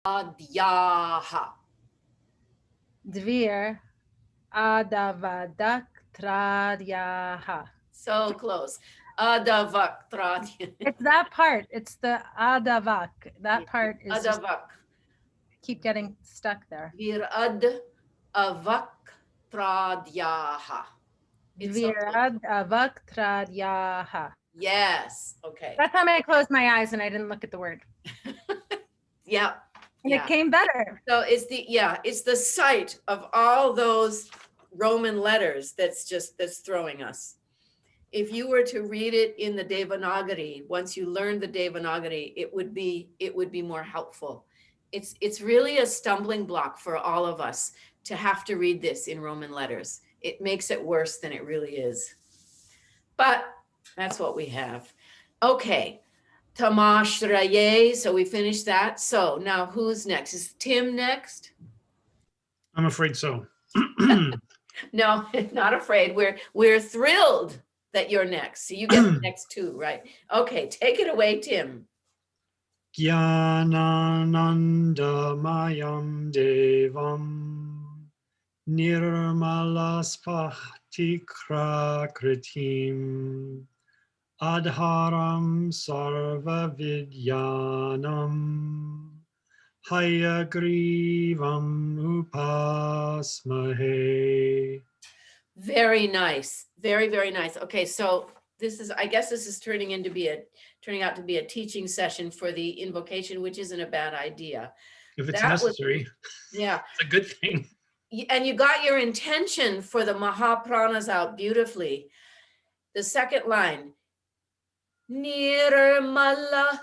Adyaha. Dvir adavadaktraryaha. So close. Adavaktratya. It's that part. It's the adavak. That part is just Adavak. keep getting stuck there. Virad avaktradyaha. It's so close. Dvirad avaktraryaha. Yes. Okay. That time I closed my eyes and I didn't look at the word. Yeah. And it Yeah. came better. So it's the sight of all those Roman letters that's throwing us. If you were to read it in the Devanagari, once you learn the Devanagari, it would be more helpful. It's really a stumbling block for all of us to have to read this in Roman letters. It makes it worse than it really is. But that's what we have. Okay. Tamashraye. So we finished that. So now who's next? Is Tim next? I'm afraid so. No, not afraid. We're thrilled that you're next. So you get the next two, right? Okay, take it away, Tim. Jnananandamayam devam nirmalasphatikrakritim adharam sarvavidyanam hayagrivam upasmahe. Very nice. Very, very nice. Okay, so I guess this is turning out to be a teaching session for the invocation, which isn't a bad idea. If it's That was, necessary, yeah. it's a good thing. And you got your intention for the Mahapranas out beautifully. The second line, Nirmala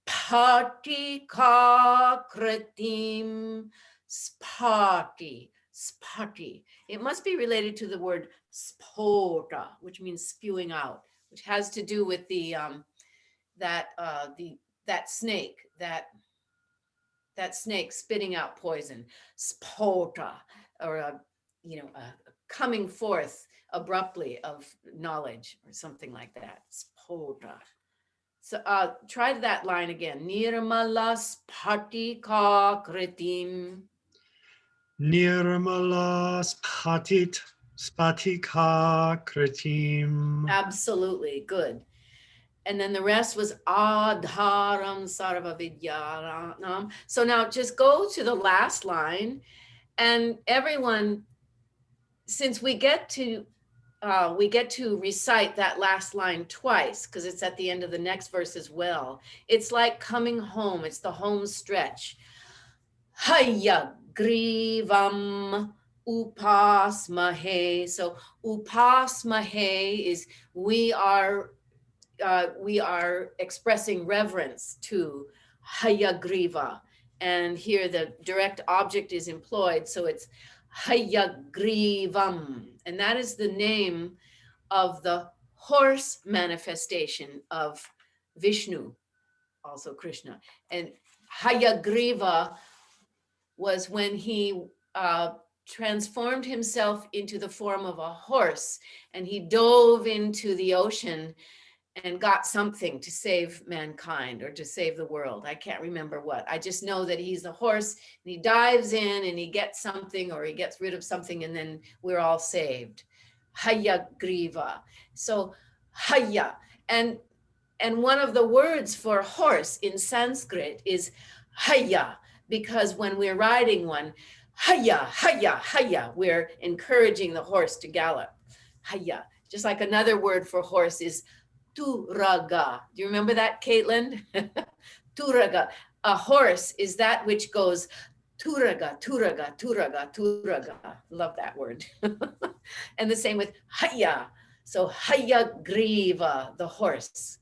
Spatika Kritim Spati. Spati. It must be related to the word spota, which means spewing out, which has to do with that snake, that snake spitting out poison. Spota, or a coming forth abruptly of knowledge or something like that. Spota. So try that line again. Nirmala Spatika Kritim. Nirmala spatika kritim. Absolutely good. And then the rest was Adharam Sarva Vidyanam. So now just go to the last line, and everyone, since we get to recite that last line twice because it's at the end of the next verse as well. It's like coming home. It's the home stretch. Haya grivam upasmahe. So upasmahe is we are expressing reverence to Hayagriva. And here the direct object is employed. So it's Hayagrivam. And that is the name of the horse manifestation of Vishnu, also Krishna. And Hayagriva was when he transformed himself into the form of a horse, and he dove into the ocean and got something to save mankind or to save the world. I can't remember what. I just know that he's a horse and he dives in and he gets something or he gets rid of something, and then we're all saved. Haya griva. So haya. And one of the words for horse in Sanskrit is haya, because when we're riding one, haya, haya, haya, we're encouraging the horse to gallop. Haya. Just like another word for horse is turaga. Do you remember that, Caitlin? Turaga. A horse is that which goes turaga, turaga, turaga, turaga. Love that word. And the same with haya. So haya griva, the horse.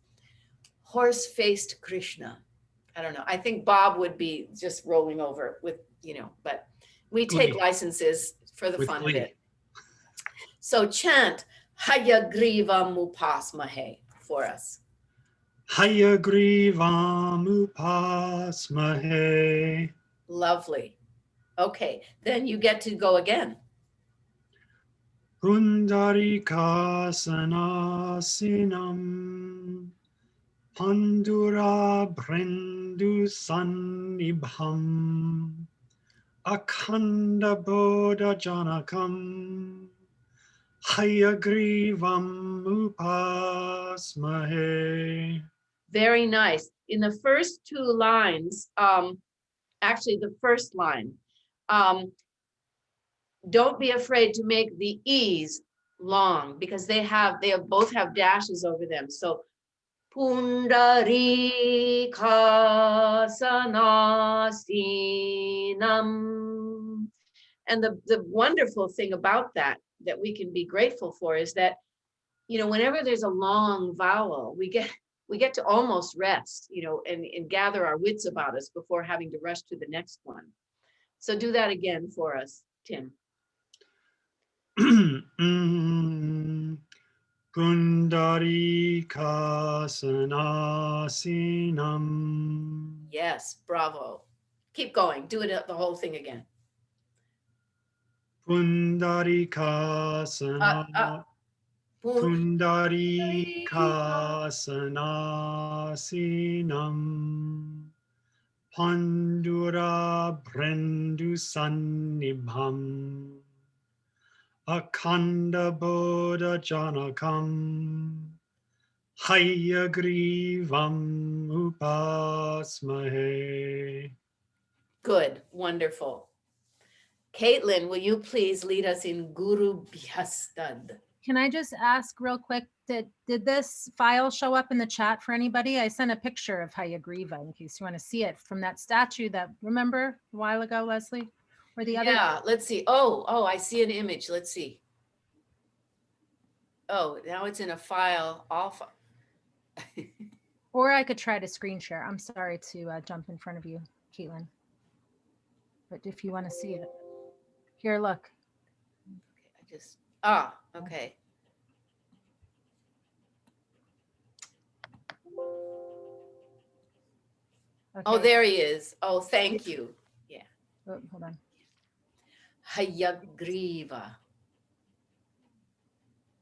Horse-faced Krishna. I don't know. I think Bob would be just rolling over with, but we take licenses for the With fun glee. of it. So chant Hayagriva Mupasmahe for us. Hayagrivam upasmahe. Lovely. Okay, then you get to go again. Pundarikasanasinam Pandura Brendu Sannibham Akhanda Bodha Janakam Hayagrivam Upasmahe. Very nice. In the first two lines, actually the first line, don't be afraid to make the E's long because they both have dashes over them. So Pundarika Sanasinam. And the wonderful thing about that we can be grateful for is that, whenever there's a long vowel, we get to almost rest, and gather our wits about us before having to rush to the next one. So do that again for us, Tim. Pundarika Sanasinam. Yes, bravo. Keep going. Do it the whole thing again. Pundarika Pundarika Sanasinam Pandura Brendu Sannibham Akhanda Bodha Janakam Hayagrivam Upasmahe. Good, wonderful. Caitlin, will you please lead us in Guru Bhyastad? Can I just ask real quick, did this file show up in the chat for anybody? I sent a picture of Hayagriva in case you want to see it from that statue that, remember a while ago, Leslie? Or the other? Yeah, let's see. Oh, I see an image. Let's see. Oh, now it's in a file. Or I could try to screen share. I'm sorry to jump in front of you, Caitlin. But if you want to see it. Here, look. Okay. Oh, there he is. Oh, thank you. Yeah. Oh, hold on. Hayagriva.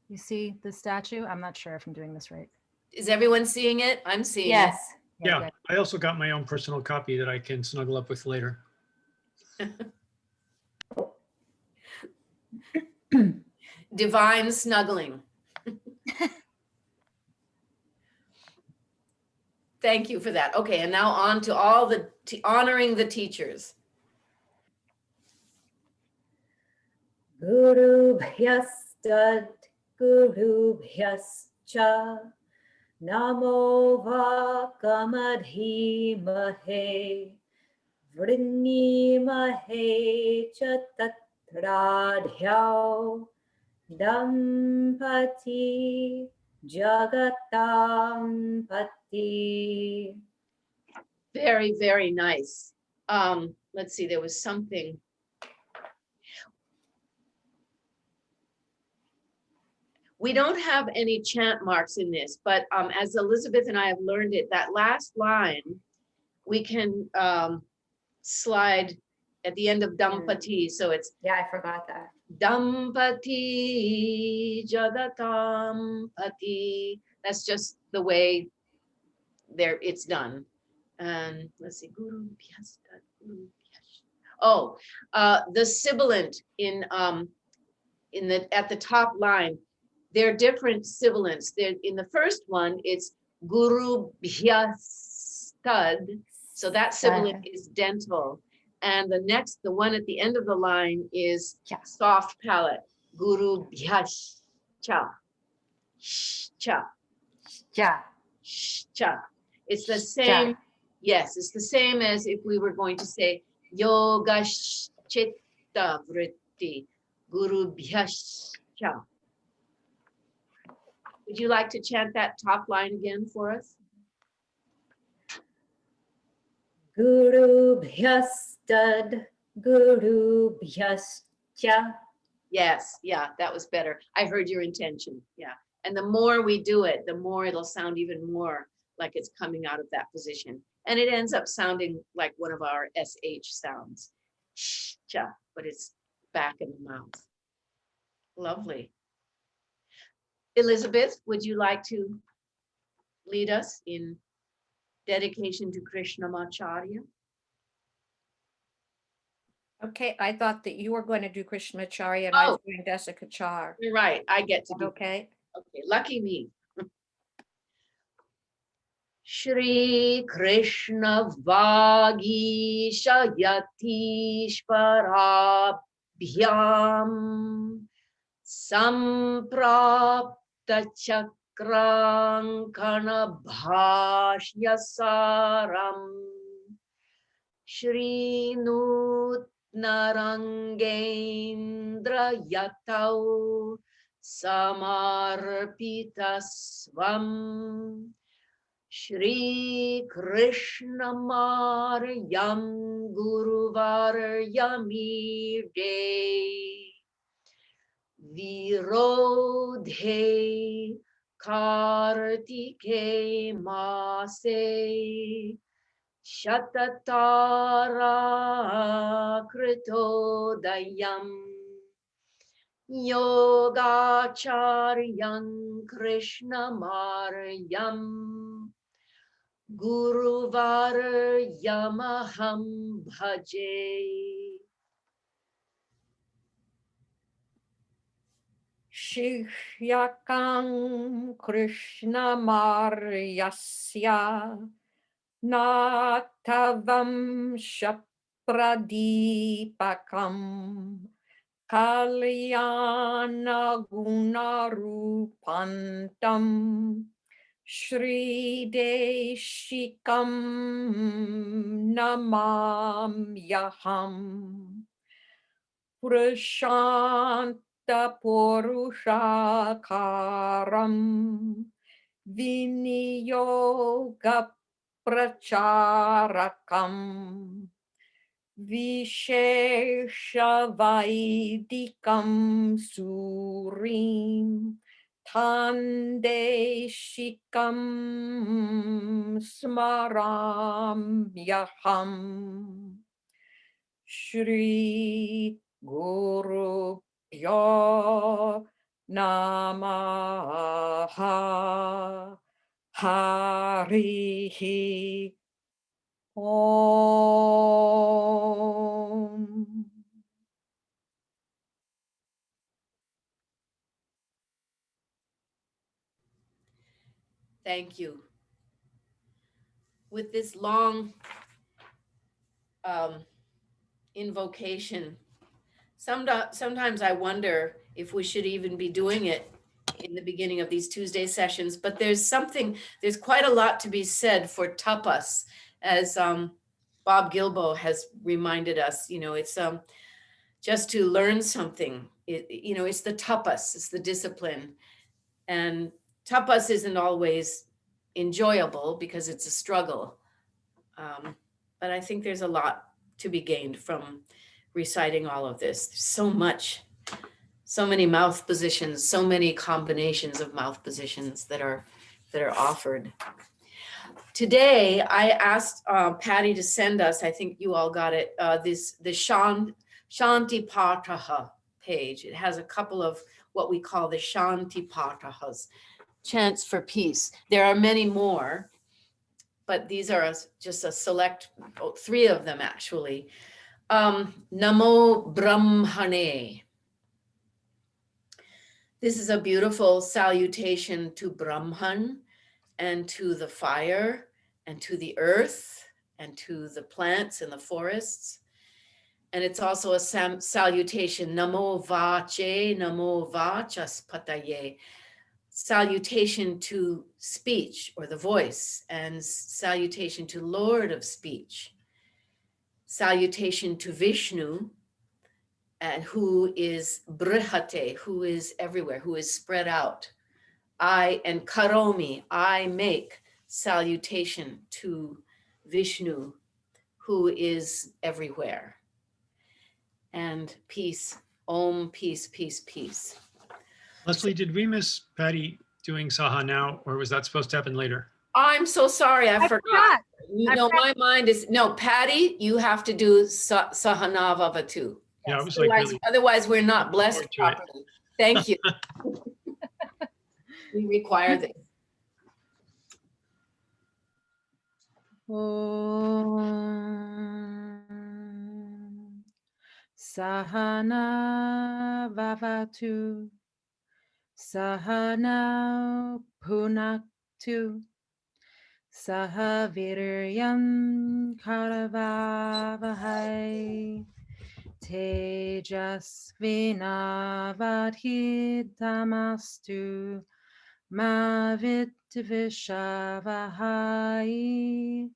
You see the statue? I'm not sure if I'm doing this right. Is everyone seeing it? I'm seeing Yes. Yeah, good. I also got my own personal copy that I can snuggle up with later. Divine snuggling. Thank you for that. Okay, and now on to all the honoring the teachers. Gurubhyastad Gurubhyascha Namo Vakamadhimahe Vrinnimahe Cha Tatradhyao Dampati Jagatampati. Very, very nice. Let's see, there was something. We don't have any chant marks in this, but as Elizabeth and I have learned it, that last line, we can slide at the end of Dampati. So it's Yeah, I forgot that. Dampati Jagatampati. That's just the way it's done. And let's see, Guru Bhyasta, Guru Bhyasta. Oh, the sibilant at the top line, they're different sibilants. In the first one, it's Guru Bhyastad. So that sibilant is dental. And the one at the end of the line is soft palate. Guru Bhyash Cha. Cha. Cha. Cha. It's the same. Yes, it's the same as if we were going to say Yoga Chitta Vritti. Guru Bhyash Cha. Would you like to chant that top line again for us? Guru Bhyastad Guru Bhyascha. Yes, yeah, that was better. I heard your intention. Yeah. And the more we do it, the more it'll sound even more like it's coming out of that position. And it ends up sounding like one of our SH sounds. Cha, but it's back in the mouth. Lovely. Elizabeth, would you like to lead us in dedication to Krishnamacharya. Okay, I thought that you were going to do Krishnamacharya and I was Oh. doing Desikachar. You're right, I get to do. Okay. Okay, lucky me. Shri Krishna Vagisha Yatishparabhyam Samprapta Chakrankana Bhashya Saram Shri Nutnarangendra Yatau Samarpita Svam Shri Krishna Maryam Guru Varyamide Virodhe Kartike Mase Shatatara Kritodayam Yogacharyam Krishna Maryam Guru Varyamaham Bhaje. Shihyakam Krishna Maryasya Natavam Shapradipakam Kalyana Gunarupantam Shri Deshikam Namamyaham Prashanta Purushakaram Viniyoga Pracharakam Vishesha Vaidikam Surim Tandeshikam Smaramyaham Shri Guru Pyo Namaha Harihi Om. Thank you. With this long invocation, sometimes I wonder if we should even be doing it in the beginning of these Tuesday sessions, but there's quite a lot to be said for tapas, as Bob Gilbo has reminded us. It's just to learn something. It's the tapas, it's the discipline. And tapas isn't always enjoyable because it's a struggle. But I think there's a lot to be gained from reciting all of this. There's so much, so many mouth positions, so many combinations of mouth positions that are offered. Today, I asked Patty to send us, I think you all got it, the Chanti pataha page. It has a couple of what we call the Chanti patahas, chants for peace. There are many more, but these are just a select, 3 of them actually. Namo Brahmane. This is a beautiful salutation to Brahman and to the fire and to the earth and to the plants and the forests. And it's also a salutation, Namo Vache, Namo Vachaspataye. Salutation to speech or the voice, and salutation to Lord of speech. Salutation to Vishnu, and who is Brihate, who is everywhere, who is spread out. And Karomi, I make salutation to Vishnu, who is everywhere. And peace, Om, peace, peace, peace. Leslie, did we miss Patty doing Saha now, or was that supposed to happen later? I'm so sorry, I forgot. forgot. My mind is, no, Patty, you have to do Sahanavavatu. Yeah, it was like really. Otherwise, we're not blessed forward to it. properly. Thank you. We require this. Om Sahana Vavatu Sahana Punaktu Sahaviryam Karavavahai Tejasvinavadhitamastu Mavitvishavahai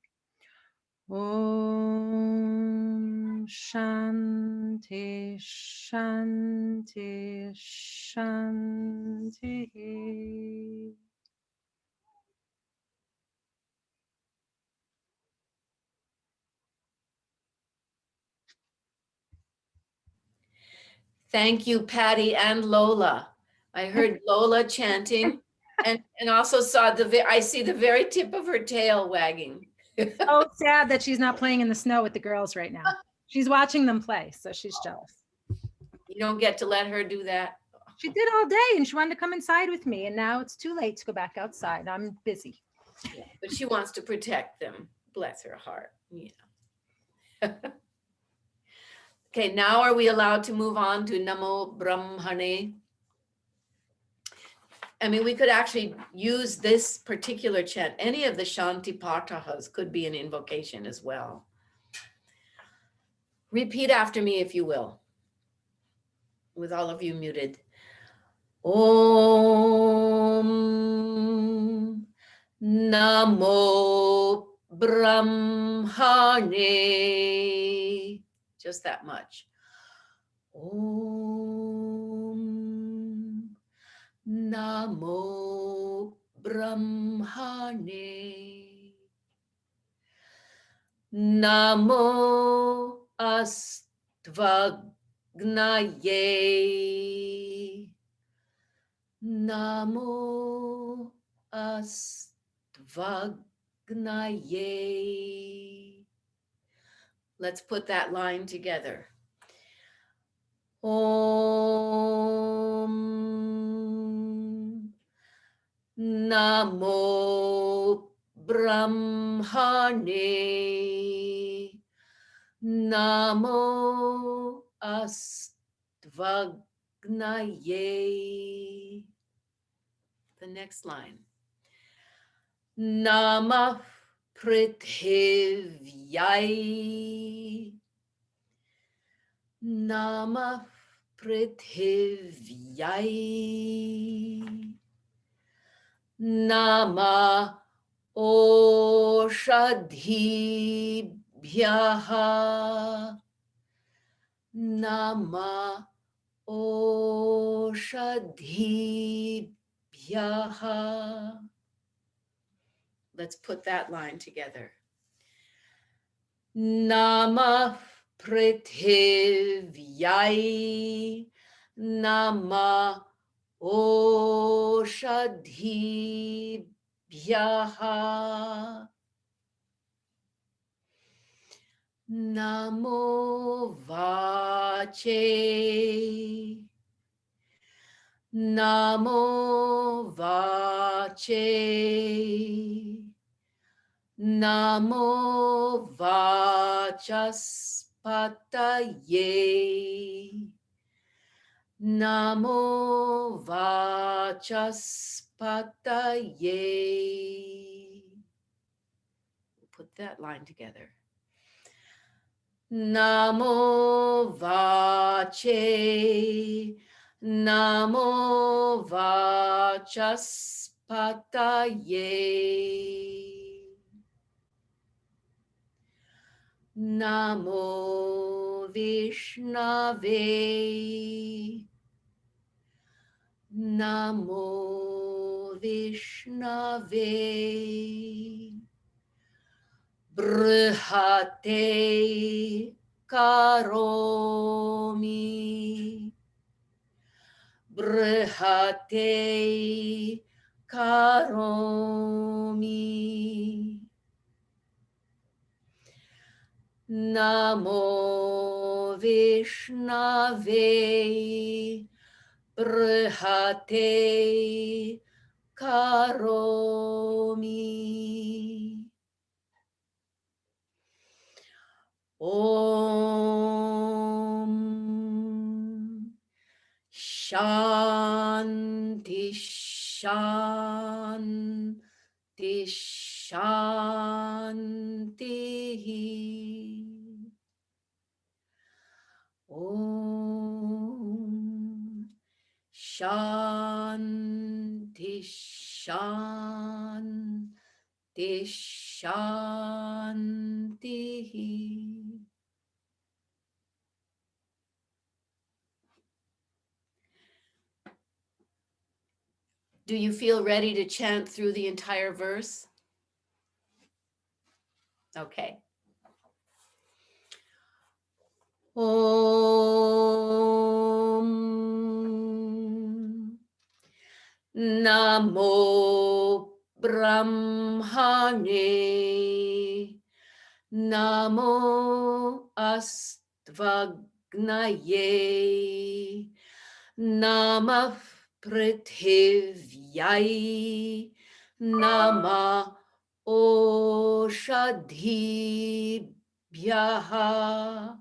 Om Shanti Shanti Shanti. Thank you, Patty and Lola. I heard Lola chanting and also saw I see the very tip of her tail wagging. Oh, sad that she's not playing in the snow with the girls right now. She's watching them play, so she's jealous. You don't get to let her do that. She did all day and she wanted to come inside with me, and now it's too late to go back outside. I'm busy. Yeah, but she wants to protect them. Bless her heart. Yeah. Okay, now are we allowed to move on to Namo Brahmane? I mean, we could actually use this particular chant. Any of the Shanti patahas could be an invocation as well. Repeat after me, if you will, with all of you muted. Om Namo Brahmane. Just that much. Om Namo Brahmane. Namo Astvagnaye. Namo Astvagnaye. Let's put that line together. Om Namo Brahmane. Namo Astvagnaye. The next line. Namah Prithivyaye. Namah Prithivyaye. Nama Oshadhibhyaha. Nama Oshadhibhyaha. Let's put that line together. Namah Prithivyaye. Nama Oshadhibhyaha. Namo Vache. Namo Vache. Namo Vachaspataye. Namo Vachaspataye. Put that line together. Namo Vache. Namo Vachaspataye. Namo Vishnave. Namo Vishnave. Brihate Karomi. Brihate Karomi. Namo Vishnave. Brihate Karomi. Om Shanti Shanti Shanti. Om Shanti Shanti Shanti. Do you feel ready to chant through the entire verse? Okay. Om Namo Brahmane Namo Astvagnaye Namah Prithivyayi Nama Oshadhibhyaha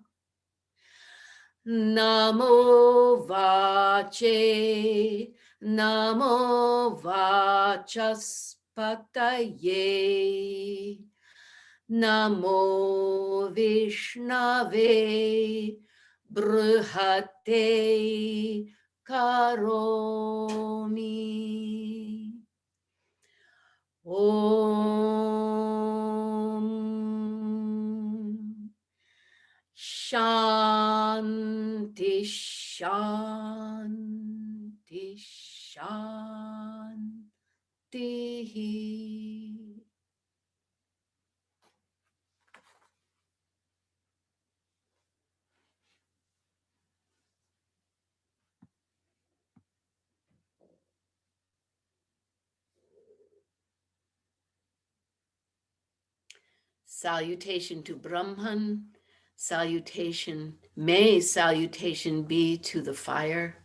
Namo Vache Namo Vachaspataye Namo Vishnave Brihate Karomi. Om Shanti Shanti Shanti. Salutation to Brahman, salutation, may salutation be to the fire,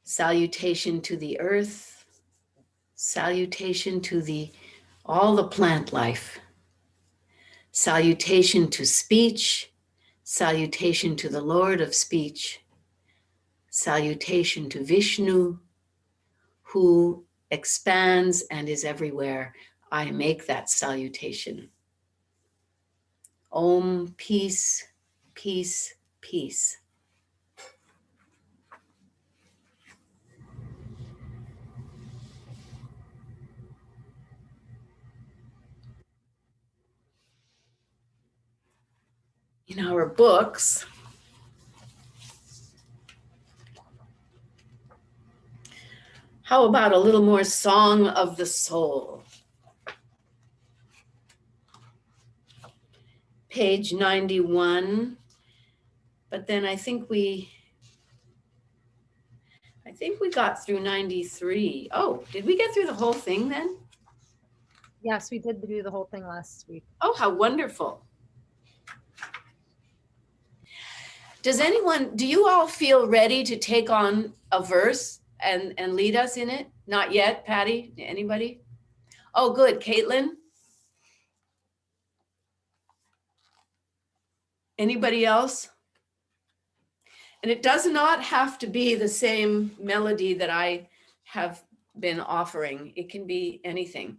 salutation to the earth, salutation to all the plant life, salutation to speech, salutation to the Lord of speech, salutation to Vishnu, who expands and is everywhere. I make that salutation. Om, peace, peace, peace. In our books, how about a little more Song of the Soul? Page 91. But then I think we got through 93. Oh, did we get through the whole thing then? Yes, we did do the whole thing last week. Oh, how wonderful. Do you all feel ready to take on a verse and lead us in it? Not yet, Patty? Anybody? Oh, good. Caitlin? Anybody else? And it does not have to be the same melody that I have been offering. It can be anything.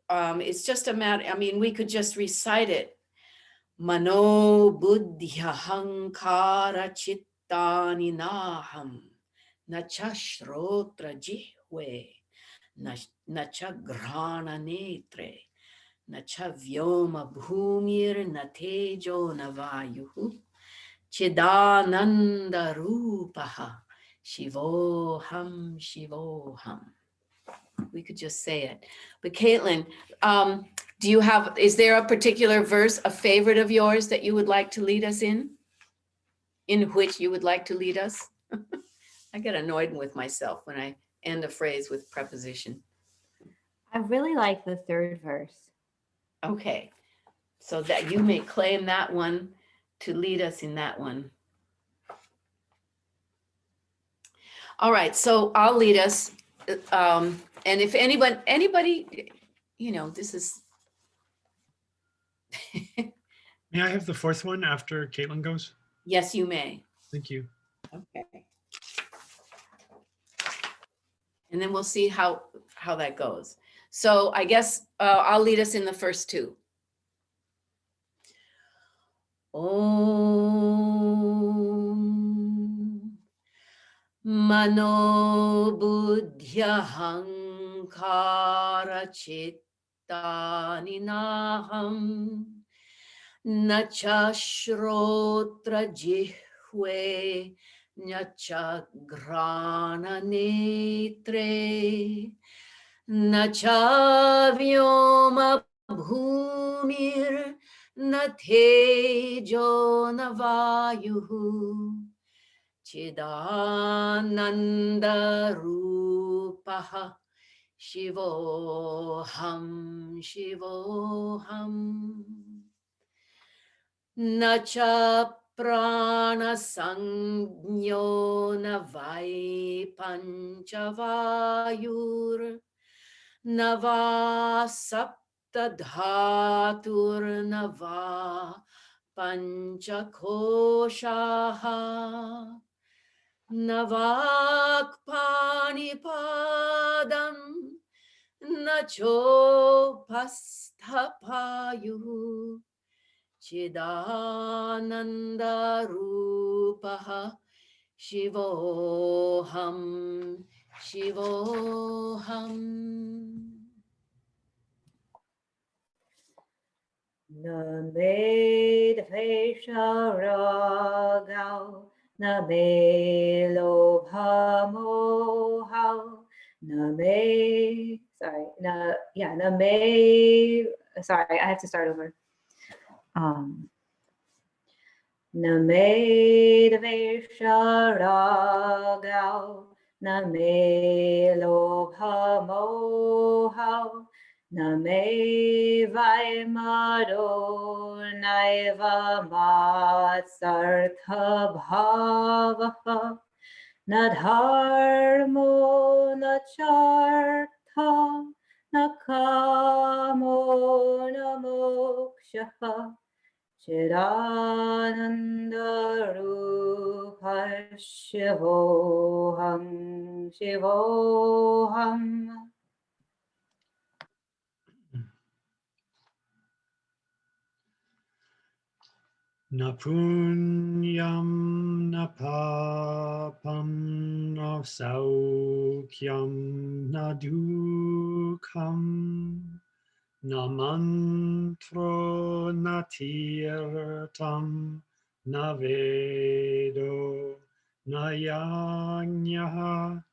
It's just a matter, we could just recite it. Mano buddhya hankara chittani naham nacha shrotra jihve nacha grana netre nacha vyoma bhumir natejo navayuhu Chidananda Rupaha Shivoham Shivoham. We could just say it. But Caitlin, is there a particular verse, a favorite of yours that you would like to lead us in which you would like to lead us? I get annoyed with myself when I end a phrase with preposition. I really like the third verse. Okay, so that you may claim that one to lead us in that one. All right, so I'll lead us. And if anybody, this is May I have the fourth one after Caitlin goes? Yes, you may. Thank you. Okay. And then we'll see how that goes. So I guess I'll lead us in the first two. Om Mano Buddhya Hankara Chitta Ninaham Nacha Shrotra Jihwe Nacha Grana Netre Nacha Vyoma Bhumir Natejo Navayuhu Chidananda Rupaha Shivoham Shivoham Nacha Prana Sangyo Navai Panchavayur Nava Sapta Dhatur Nava Panchakoshaha Navakpanipadam Nacho Pasthapayu Chidananda Rupaha Shivoham Shivoham. Name Vesharagao, Name Lobhamohao, Name, sorry, I have to start over. Name Vesharagao, Name Lobhamohao, Name Vaimado Naiva Matsartha Bhavaha Nadharmo Nachartha Nakamo Namokshaha Chidananda Rupa Shivoham Shivoham. Na punyam na papam na saukyam na dukam na mantro na tirtam na vedo na yajnaha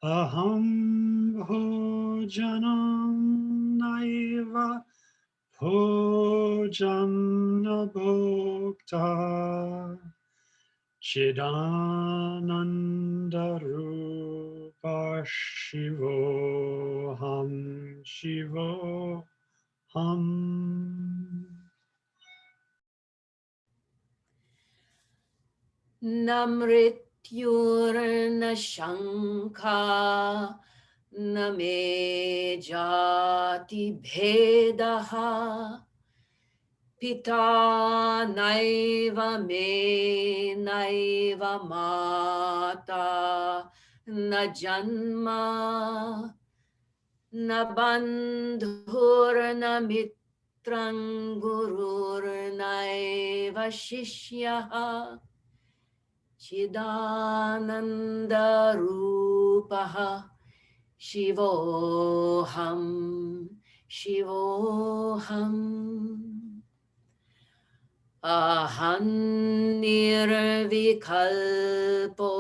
aham bhojanam naiva Bhojana Bhokta Chidananda Rupa Shivoham Shivoham. Namrityurna Shankha Name Jati Bhedaha Pita Naiva Me Naiva Mata Na Janma Na Bandhur Na Mitrang Gurur Naiva Shishyaha Chidananda Rupaha Shivoham Shivoham Aham Nirvikalpo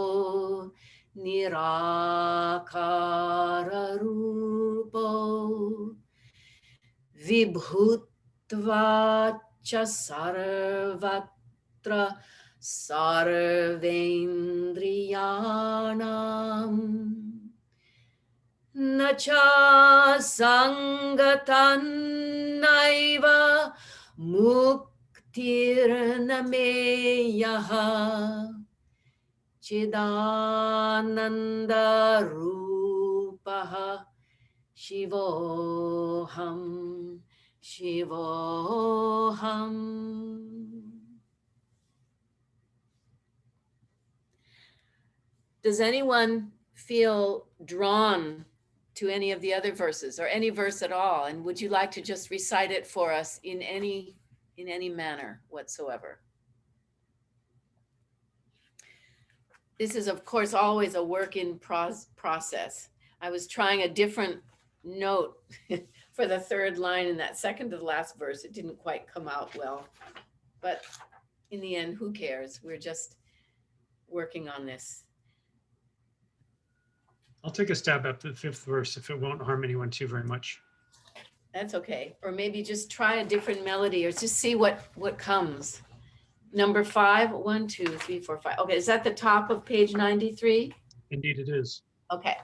Nirakara Rupo Vibhutvacha Sarvatra Sarvendriyanam Nacha Sangatan Naiva Muktirnameyaha Chidananda Rupaha Shivoham Shivoham. Does anyone feel drawn to any of the other verses or any verse at all? And would you like to just recite it for us in any manner whatsoever? This is, of course, always a work in process. I was trying a different note for the third line in that second to the last verse. It didn't quite come out well, but in the end, who cares? We're just working on this. I'll take a stab at the fifth verse if it won't harm anyone too very much. That's okay. Or maybe just try a different melody or just see what comes. Number 5, 1, 2, 3, 4, 5. Okay, is that the top of page 93? Indeed it is. Okay.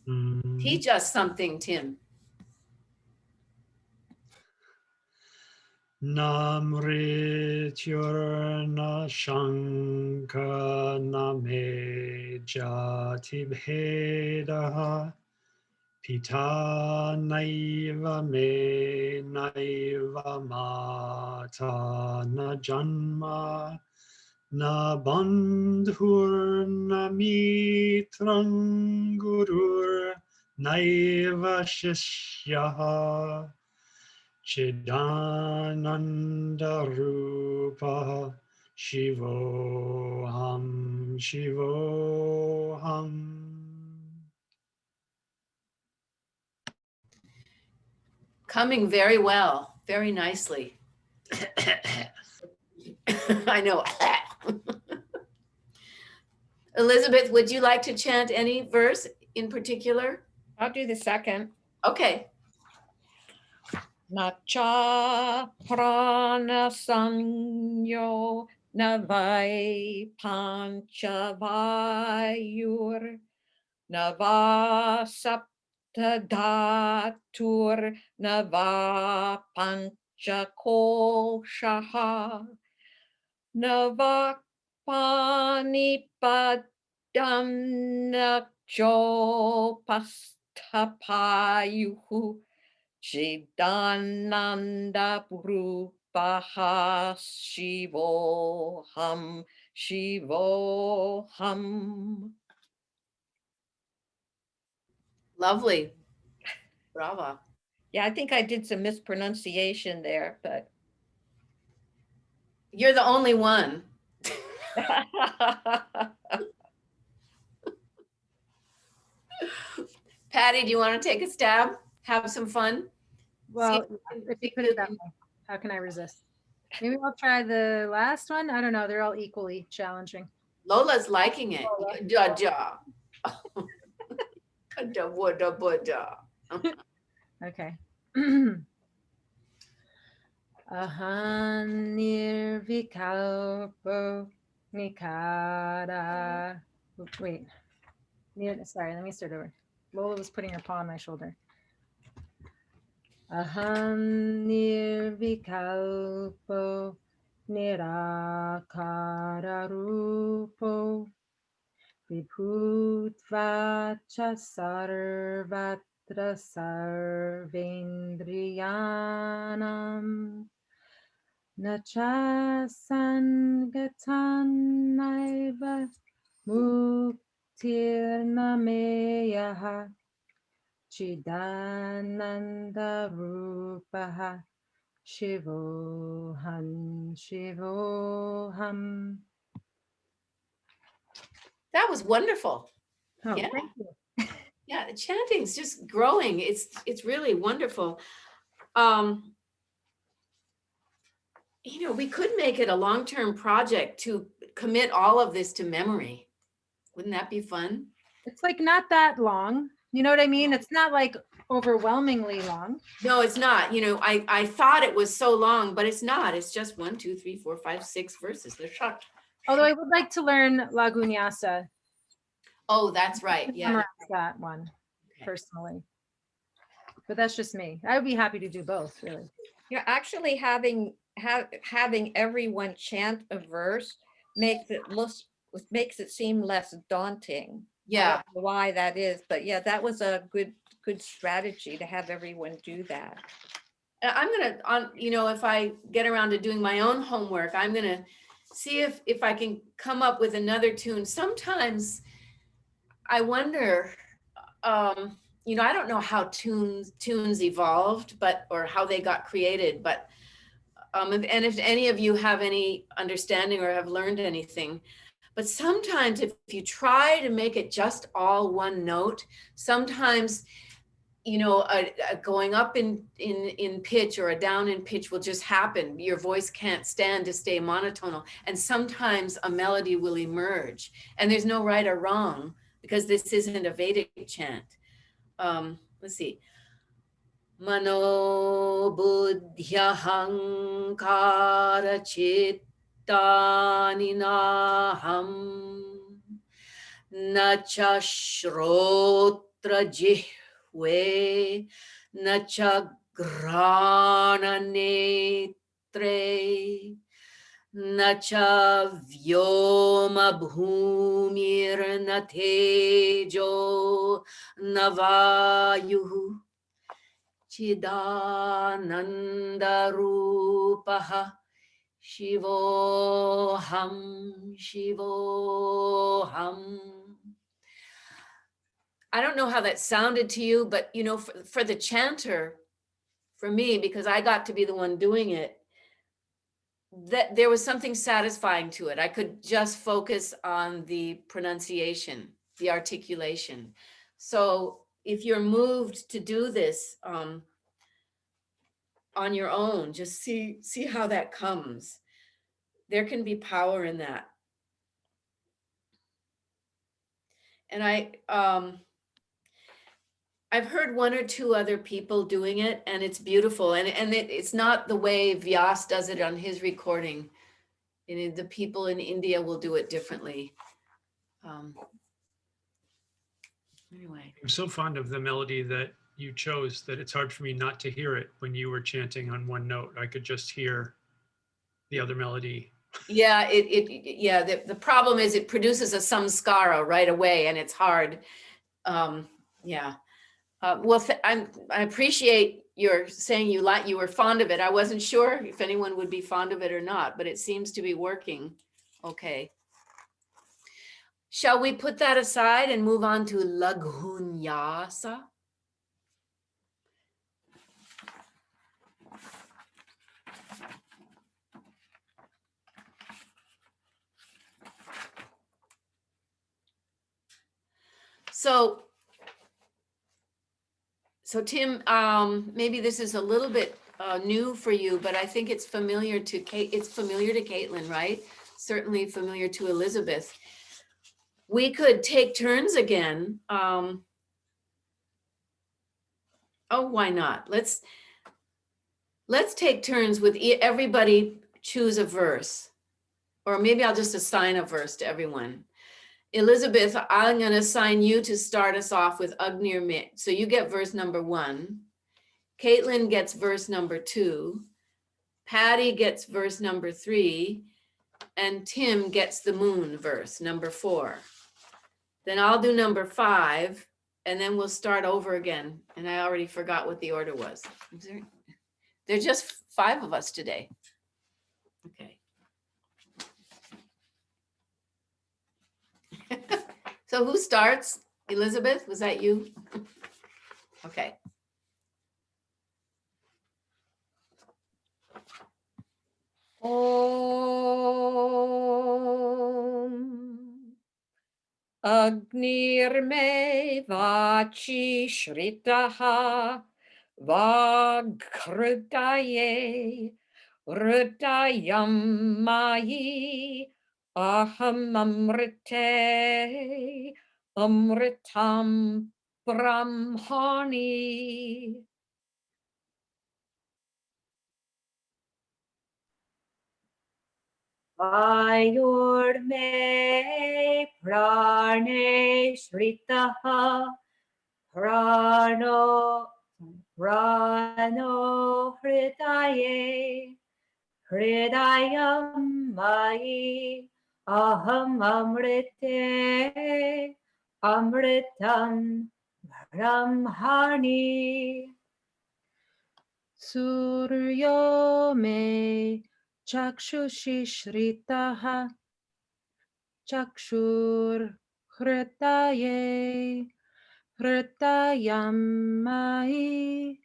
Mm. Teach us something, Tim. Namrityurna Shanka Name Jati Bhedaha Pita Naiva Me Naiva Mata Na Janma Na Bandhur Na Mitran Gurur Naiva Shishyaha Chidananda Rupa Shivoham Shivoham. Coming very well, very nicely. I know. Elizabeth, would you like to chant any verse in particular? I'll do the second. Okay. Nacha prana sanyo navai panchavayur nava sapta dhatur nava panchakoshaha nava panipadam nakjo pastapayuhu Chidananda Rupaha Shivoham Shivoham. Lovely. Bravo. Yeah, I think I did some mispronunciation there, but You're the only one. Patty, do you want to take a stab? Have some fun? Well, See if you if put you it that can- way, how can I resist? Maybe I'll try the last one. I don't know. They're all equally challenging. Lola's liking it. Lola. Ja, ja. Da, wo, da, bo, da. Okay. Aham nirvikalpo nikara. Wait. Sorry, let me start over. Lola was putting her paw on my shoulder. Aham nirvikalpo nirakara rupo vibhutva cha sarvatra sarvendriyanam nacha sangatan naiva muktirnameyaha Chidananda Rupaha Shivoham Shivoham. That was wonderful. Oh, Yeah. thank you. Yeah, the chanting's just growing. It's really wonderful. We could make it a long-term project to commit all of this to memory. Wouldn't that be fun? It's like not that long. You know what I mean? It's not like overwhelmingly long. No, it's not. I thought it was so long, but it's not. It's just 1, 2, 3, 4, 5, 6 verses. They're short. Although I would like to learn Laghunyasa. Oh, that's right. Yeah. Memorize that one personally. But that's just me. I would be happy to do both, really. you're actually having everyone chant a verse makes it seem less daunting. I Yeah. don't know why that is, but yeah, that was a good good strategy to have everyone do that. I'm gonna, if I get around to doing my own homework, I'm gonna see if I can come up with another tune. Sometimes I wonder, I don't know how tunes evolved, or how they got created, but if any of you have any understanding or have learned anything, but sometimes if you try to make it just all one note, sometimes a going up in pitch or a down in pitch will just happen. Your voice can't stand to stay monotonal, and sometimes a melody will emerge, and there's no right or wrong because this isn't a Vedic chant. Let's see. Mano buddhya hankara chittani naham nacha shrotra jihve nacha grana netre nacha vyoma bhumir natejo navayuhu Chidananda Rupaha Shivoham Shivoham. I don't know how that sounded to you, but for the chanter, for me, because I got to be the one doing it, that there was something satisfying to it. I could just focus on the pronunciation, the articulation. So if you're moved to do this on your own, just see how that comes. There can be power in that. And I've heard one or two other people doing it, and it's beautiful. And it's not the way Vyas does it on his recording. The people in India will do it differently. Anyway. I'm so fond of the melody that you chose that it's hard for me not to hear it when you were chanting on one note. I could just hear the other melody. Yeah, the problem is it produces a samskara right away, and it's hard. Well, I appreciate your saying you were fond of it. I wasn't sure if anyone would be fond of it or not, but it seems to be working. Okay. Shall we put that aside and move on to Laghunyasa? So Tim, maybe this is a little bit new for you, but I think it's familiar to Caitlin, right? Certainly familiar to Elizabeth. We could take turns again. Oh, why not? Let's take turns with everybody choose a verse, or maybe I'll just assign a verse to everyone. Elizabeth, I'm going to assign you to start us off with Agnir Mit. So you get verse number 1. Caitlin gets verse number 2. Patty gets verse number 3. And Tim gets the moon verse, number 4. Then I'll do number 5, and then we'll start over again. And I already forgot what the order was. There's just 5 of us today. Okay. So who starts? Elizabeth, was that you? Okay. Om Agnirme vachi shritaha vaghrudaye rudayam mayi aham amrite amritam brahmani. Vayurme prane shritaha prano hridaye hridayam mayi aham amrite amritam Brahmani. Suryo me chakshushi shritaha chakshur hritaye hritayam mai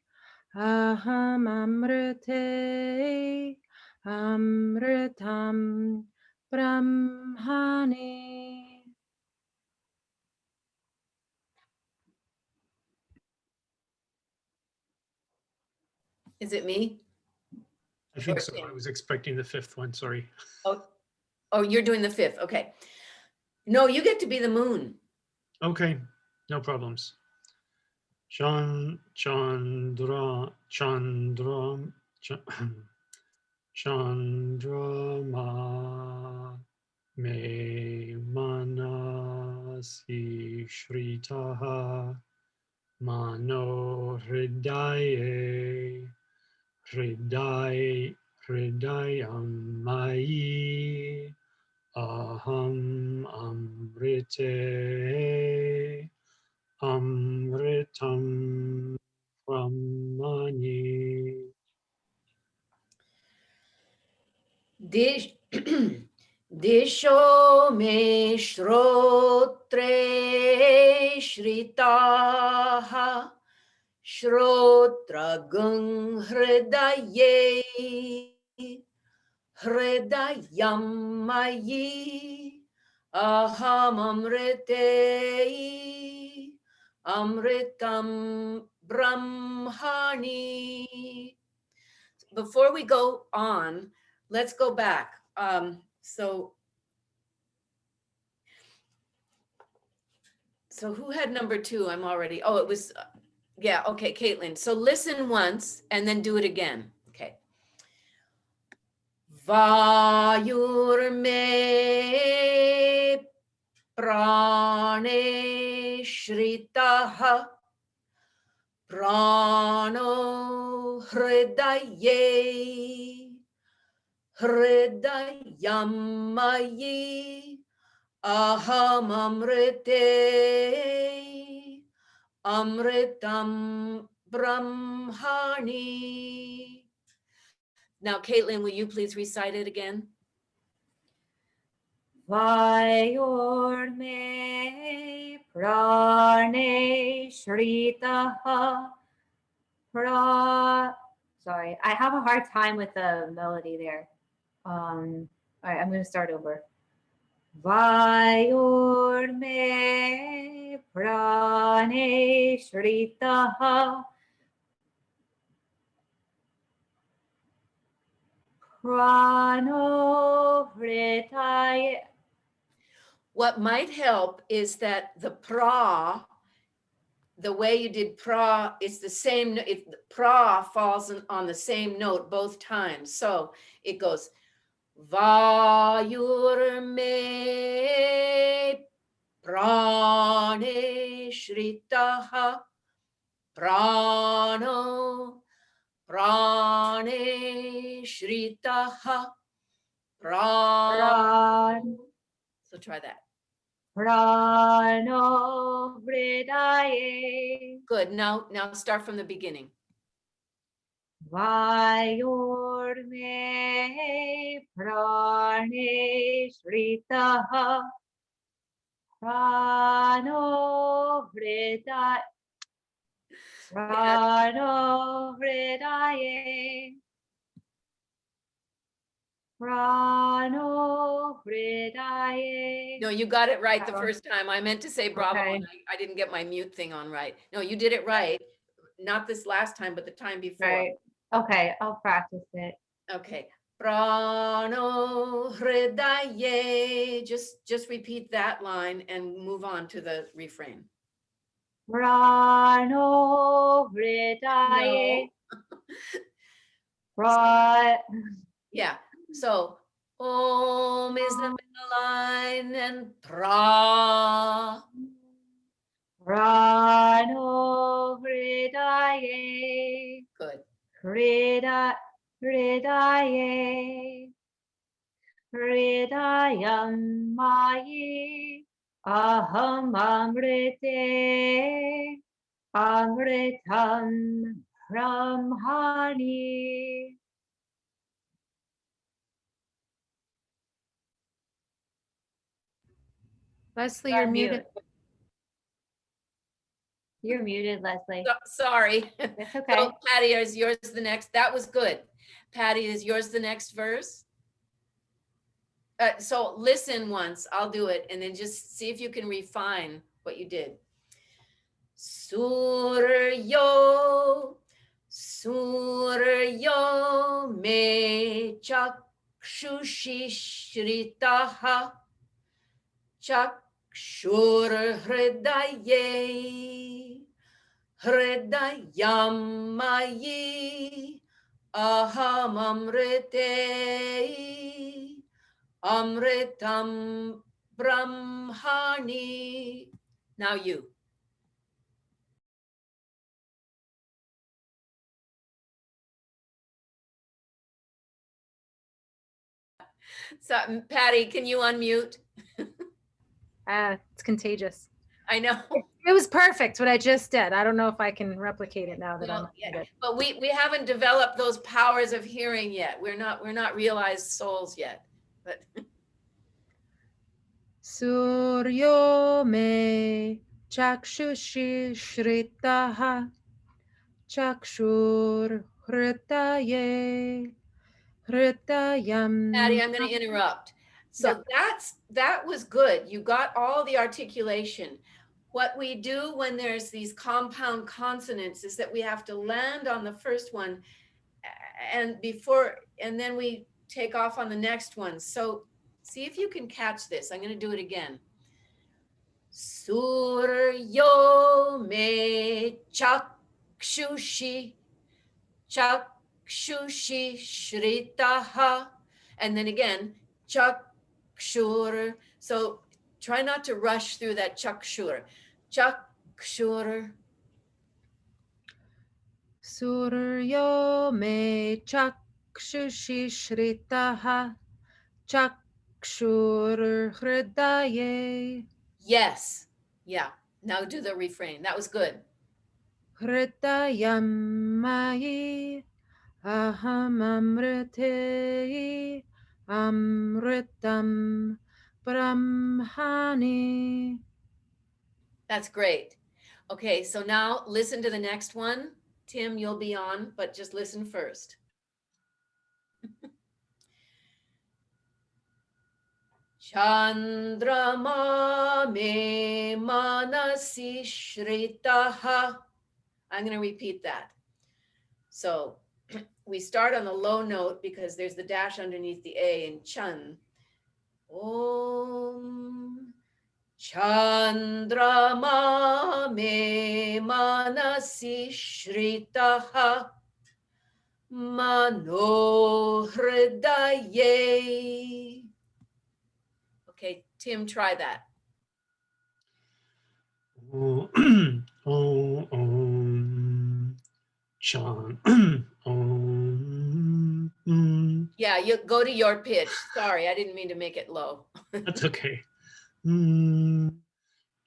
aham amrite amritam brahmani. Is it me? I think Or so. I Tim? was expecting the fifth one, sorry. Oh, you're doing the fifth. Okay. No, you get to be the moon. Okay, no problems. Chandra, Chandrama me manasi shritaha mano hridayam mayi aham amrite amritam brahmani. Dish Disho me shrotre shritaha shrotra gung hridaye hridayam mayi aham amrite amritam brahmani. Before we go on, let's go back. So who had number two? I'm already, oh, it was, yeah, okay, Caitlin. So listen once and then do it again. Okay. Vayurme prane shritaha prano hridaye hridayam mayi aham amrite amritam brahmani. Now, Caitlin, will you please recite it again? Vayorme prane shritaha Sorry, I have a hard time with the melody there. All right, I'm going to start over. Vayorme prane shritaha prano vritaye. What might help is that the pra, the way you did pra, it's the same, pra falls on the same note both times. So it goes, Vayurme prane shritaha prano prane shritaha prano. So try that. Prano vridaye. Good. Now start from the beginning. Vayorme prane shritaha prano vridaye. Prano vridaye. Prano vridaye. No, you got it right the That one. first time. I meant to say bravo, Okay. and I didn't get my mute thing on right. No, you did it right. Not this last time, but the time before. Right. Okay, I'll practice it. Okay. Prano hridaye. Just repeat that line and move on to the refrain. Prano vridaye. No. Yeah. So Om is the middle line and pra. Prano vridaye. Good. Hridaye. Hridayam mayi aham amrite Amritam Brahmani. Leslie, You're you're on mute. muted. You're muted, Leslie. Sorry. It's okay. So Patty, is yours the next? That was good. Patty, is yours the next verse? So listen once, I'll do it, and then just see if you can refine what you did. Suryo, Suryo me chakshushi shritaha chakshur hridaye hridayam mayi aham amrite amritam brahmani. Now you. So Patty, can you unmute? It's contagious. I know. It was perfect what I just did. I don't know if I can replicate it now that Well, I'm yeah, muted. but we haven't developed those powers of hearing yet. We're not realized souls yet. But Suryo me chakshushi shritaha chakshur hritaye hritayam. Patty, I'm going to interrupt. So that was good. You got all the articulation. What we do when there's these compound consonants is that we have to land on the first one and then we take off on the next one. So see if you can catch this. I'm going to do it again. Suryo me chakshushi chakshushi shritaha, and then again chakshur. So try not to rush through that chakshur. Chakshur. Suryo me chakshushi shritaha chakshur hridaye Yes. Yeah. Now do the refrain. That was good. hritayam mayi aham amrite amritam brahmani. That's great. Okay, so now listen to the next one. Tim, you'll be on, but just listen first. Chandrama me manasi shritaha. I'm going to repeat that. So we start on the low note because there's the dash underneath the A in Chan. Om Chandrama me manasi shritaha mano hridaye. Okay, Tim, try that. Om Chan. Yeah, you go to your pitch. Sorry, I didn't mean to make it low. That's okay.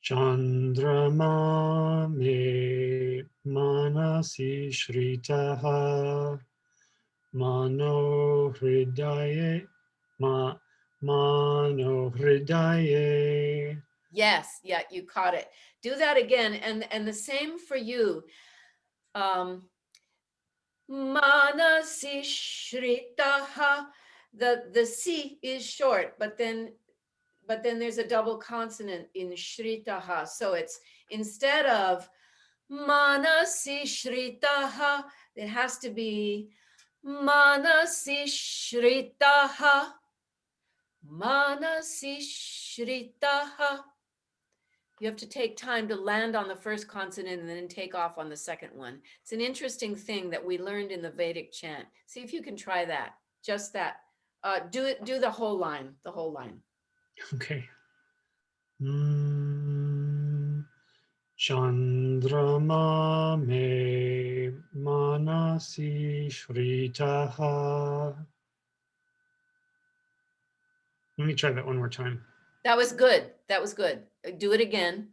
Chandrama me manasi shritaha mano hridaye mano hridaye. Yes, yeah, you caught it. Do that again, and the same for you. Manasi shritaha. The C is short, but then there's a double consonant in shritaha. So it's instead of manasi shritaha, it has to be manasi shritaha. Manasi shritaha. You have to take time to land on the first consonant and then take off on the second one. It's an interesting thing that we learned in the Vedic chant. See if you can try that. Just that. Do the whole line. The whole line. Okay. Chandrama me manasi shritaha. Let me try that one more time. That was good. That was good. Do it again.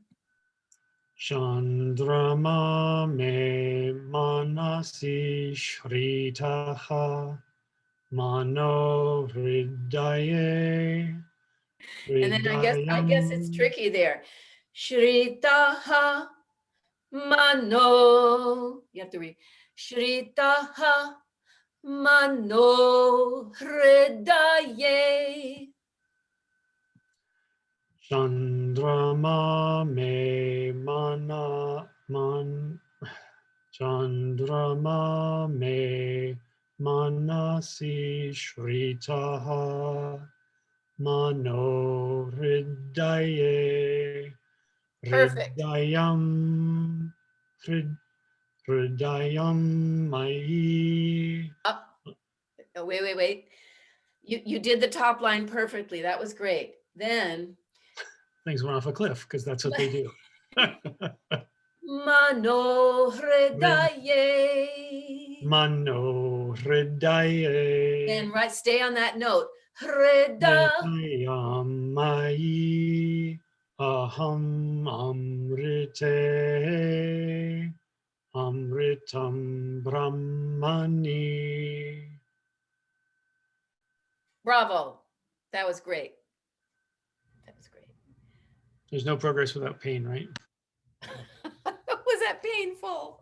Chandrama me manasi shritaha mano hridaye And then I guess it's hridayam. tricky there. Shritaha mano. You have to read. Shritaha mano hridaye. Chandrama me mana man Chandrama me manasi shritaha mano hridaye Perfect. hridayam hridayam mai. Up. Oh, wait. You did the top line perfectly. That was great. Then Things went off a cliff because that's what they do. mano hridaye. Mano hridaye And right, stay on that note. Hrida. hridayam mai aham amrite amritam brahmani. Bravo. That was great. That was great. There's no progress without pain, right? Was that painful?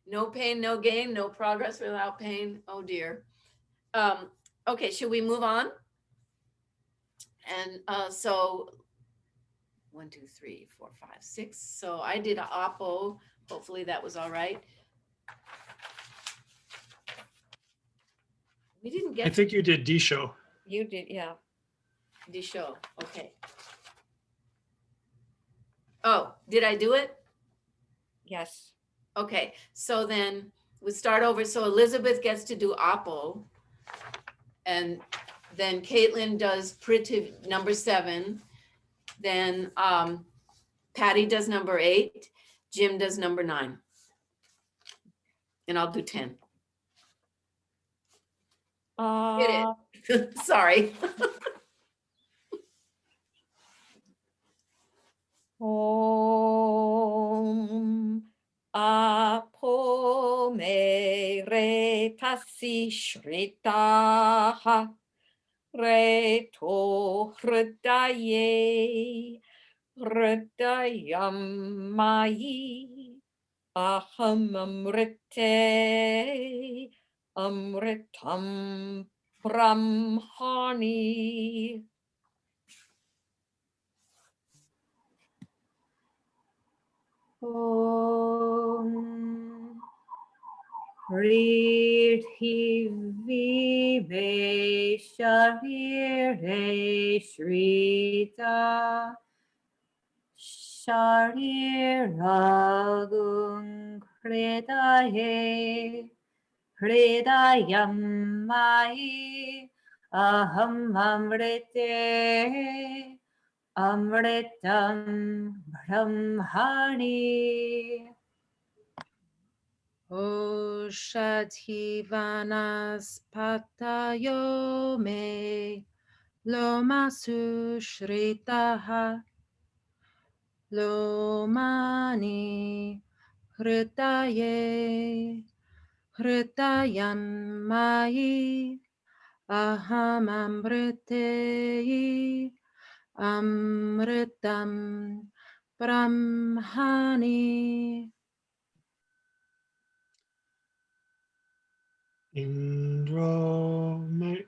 No pain, no gain, no progress without pain. Oh dear. Okay, should we move on? And so 1, 2, 3, 4, 5, 6. So I did a oppo. Hopefully that was all right. We didn't I get think you did D-show. You did, yeah. the show. Okay. Oh, did I do it? Yes. Okay, so then we start over. So Elizabeth gets to do oppo. And then Caitlin does Priti number 7. Then Patty does number 8. Jim does number 9. And I'll do 10. Get it. Sorry. Om apo me re tasi shritaha re to hridaye hridayam mai aham amrite amritam brahmani. Om Prithivi Sharire Shrita Shariragung Hridaye Hridayam Mai Aham Amrite Amritam Brahmani. Oshati vanaspatayo me lomasu shritaha lomani hridaye hridayam mai aham amrite amritam brahmani. Indro me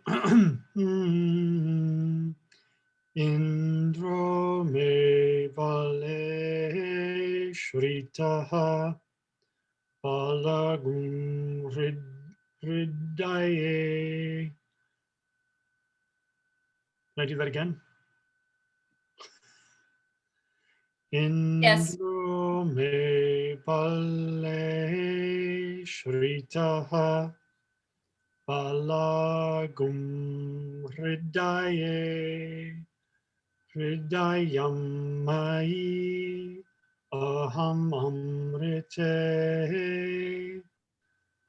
Indro me vale shritaha palagum hridaye. Can I do that again? Yes. Indro me vale shritaha palagum hridaye hridayam mai aham amrite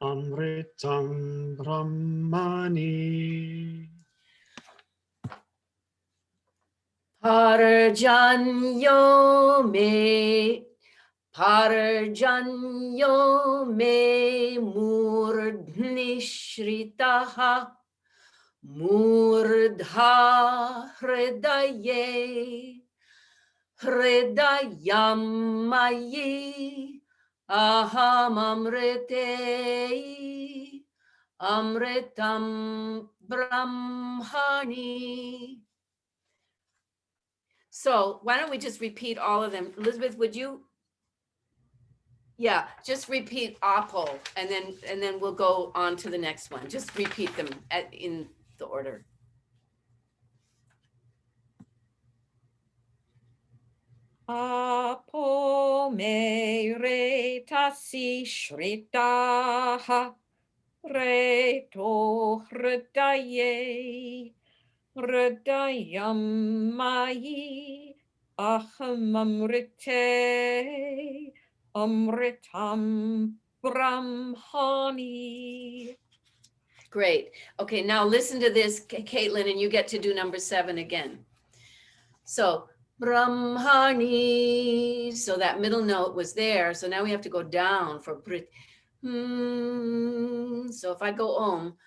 amritam brahmani. Parjanyo me murdnishritaha murdha hridaye hridayamayi aham amrite amritam brahmani. So why don't we just repeat all of them? Elizabeth, would you? Yeah, just repeat apo and then we'll go on to the next one. Just repeat them in the order. Apo me re tasi shritaha re to hridaye hridayam mayi aham amrite amritam brahmani. Great. Okay, now listen to this, Caitlin, and you get to do number 7 again. So brahmani, so that middle note was there. So now we have to go down for brit. So if I go om,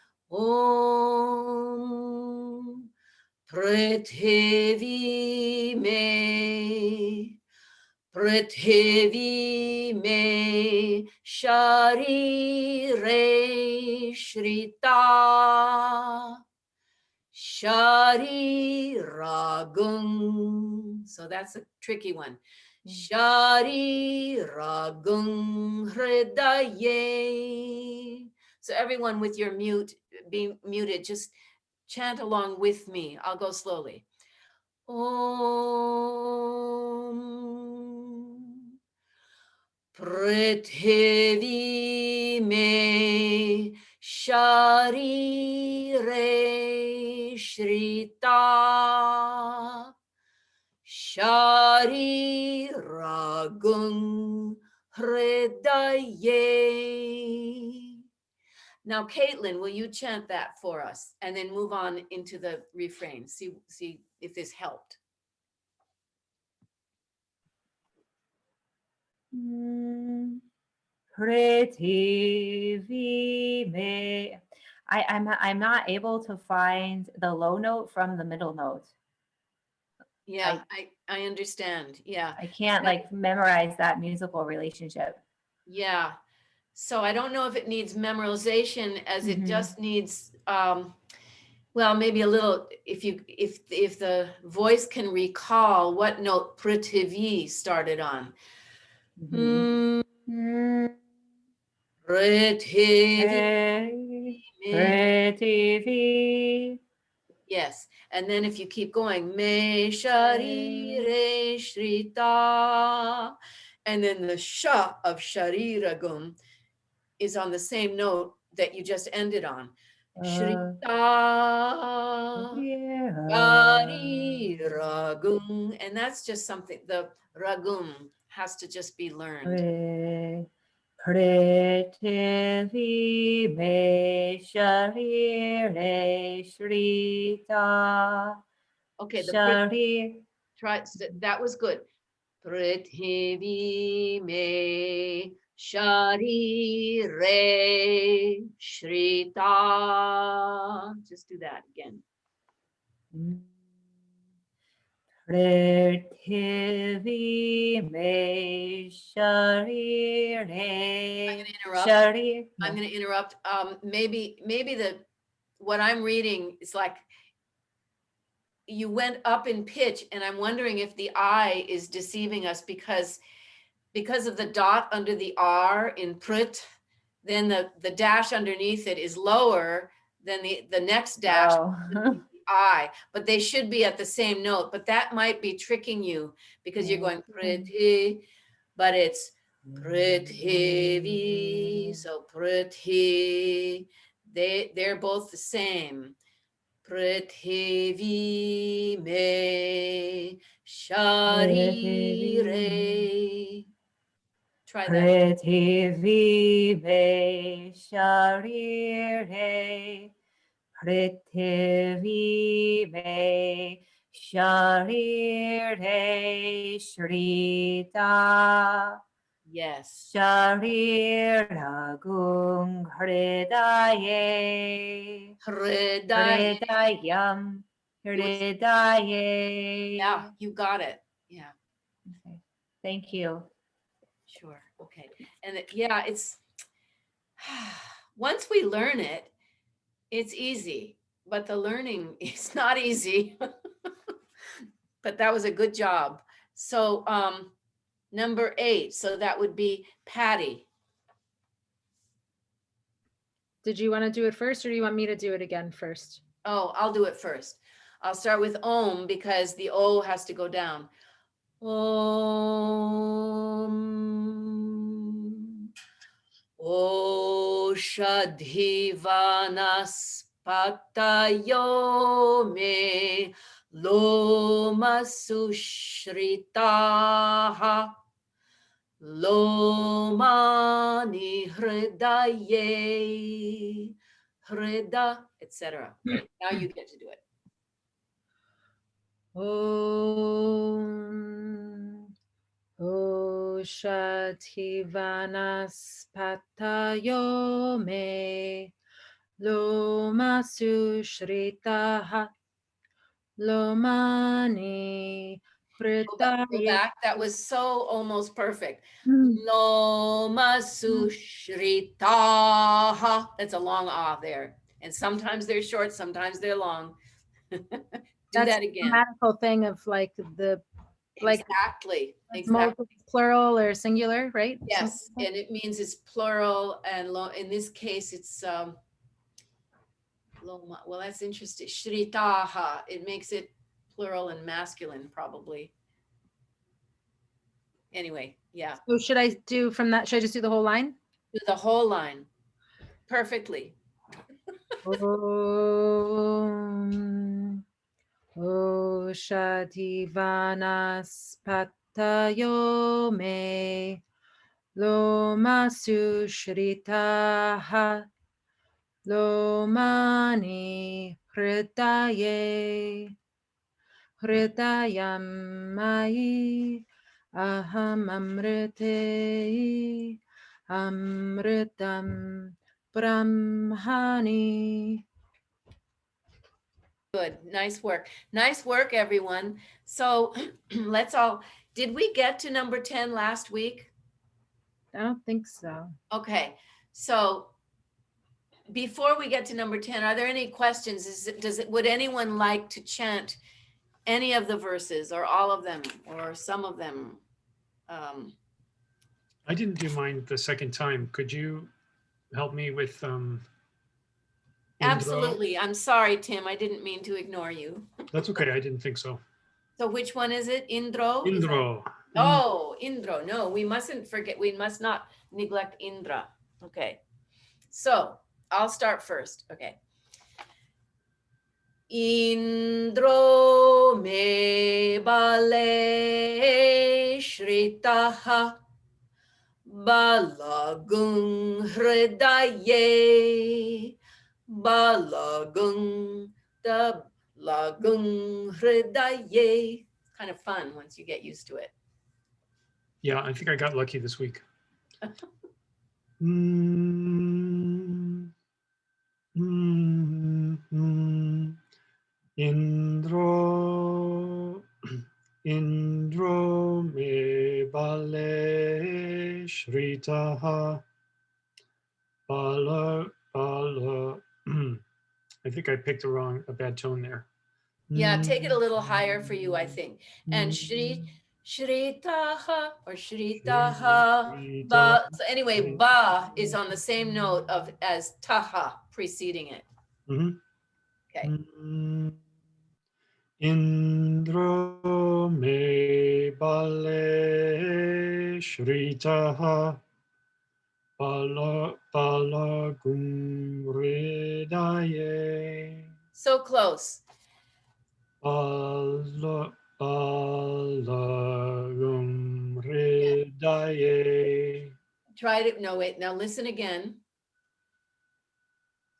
prithvi me sharire shrita shariragum. So that's a tricky one. Shariragum hridaye. So everyone with your being muted, just chant along with me. I'll go slowly. Om Prithvi me sharire shrita shariragum hridaye. Now, Caitlin, will you chant that for us and then move on into the refrain? See if this helped. Prithvi me. I'm not able to find the low note from the middle note. Yeah, I understand. Yeah. I can't like memorize that musical relationship. Yeah. So I don't know if it needs memorization as it just needs, well, maybe a little, if the voice can recall what note Prithvi started on. Prithvi. Prithvi. Yes, and then if you keep going, me sharire shrita, and then the sha of shariragum is on the same note that you just ended on. Shrita shariragum, and that's just something, the ragum has to just be learned. Prithvi me sharire shrita. Okay, Sharir. that was good. Prithvi me sharire shrita. Just do that again. Prithvi me sharire. I'm going to interrupt. Maybe what I'm reading is like you went up in pitch, and I'm wondering if the I is deceiving us because of the dot under the R in prit, then the dash underneath it is lower than the next dash. The I, but they should be at the same note, but that might be tricking you because you're going prithvi, but it's prithvi, so prithvi, they're both the same. Prithvi me sharire. Try that. Prithvi me sharire. Prithvi me Sharire Shrita Yes. Shariragum Hridaye Hriday. Hridayam Hridaye. Yeah, you got it. Yeah, Okay. Thank you. sure. Okay. And yeah, it's once we learn it, it's easy, but the learning is not easy. But that was a good job. So number 8, so that would be Patty. Did you want to do it first or do you want me to do it again first? Oh, I'll do it first. I'll start with Om because the O has to go down. Om. O Shadhivanaspatayo me Loma Sushritaha Lomani Hridaye Hrida, etc. Okay, now you get to do it. Om Oshativanas me Loma Sushritaha Lomani Go back. Hridaye. That was so almost perfect. Mm. Loma Sushritaha. That's a long ah there. And sometimes they're short, sometimes they're long. Do That's that the again. grammatical thing of like the like Exactly. Exactly. multiple, plural or singular, right? Yes, Something like and it means it's plural, and in this case, it's Loma. Well, that's interesting. Shritaha. It makes it plural and masculine, probably. Anyway, yeah. that. So should I do from that? Should I just do the whole line? Do the whole line perfectly. Om Oshativanas Patayo me Loma Sushritaha Lomani Hridaye Hridayam Mai Aham Amrite Amritam Brahmani. Good. Nice work. Nice work, everyone. So let's all, did we get to number 10 last week? I don't think so. Okay. So before we get to number 10, are there any questions? Would anyone like to chant any of the verses or all of them or some of them? I didn't do mine the second time. Could you help me with Indra? Absolutely. I'm sorry, Tim. I didn't mean to ignore you. That's okay. I didn't think so. So which one is it? Indro? Is that- Indro. Oh, Indro. No, we mustn't forget. We must not neglect Indra. Okay. So I'll start first. Okay. Indro me bale shritaha balagung hridaye balagung the lagung hridaye. It's kind of fun once you get used to it. Yeah, I think I got lucky this week. Mm, mm, mm. Indro, Indro me bale shritaha bala bala. I think I picked a bad tone there. Yeah, take it a little higher for you, I think. And Mm. Shritaha or Shritaha ba. So anyway, ba is on the same note as taha preceding it. Mhm. Okay. Indro me bale shritaha bala gumridaye So close. bala gumridaye. Try to, no, wait, now listen again.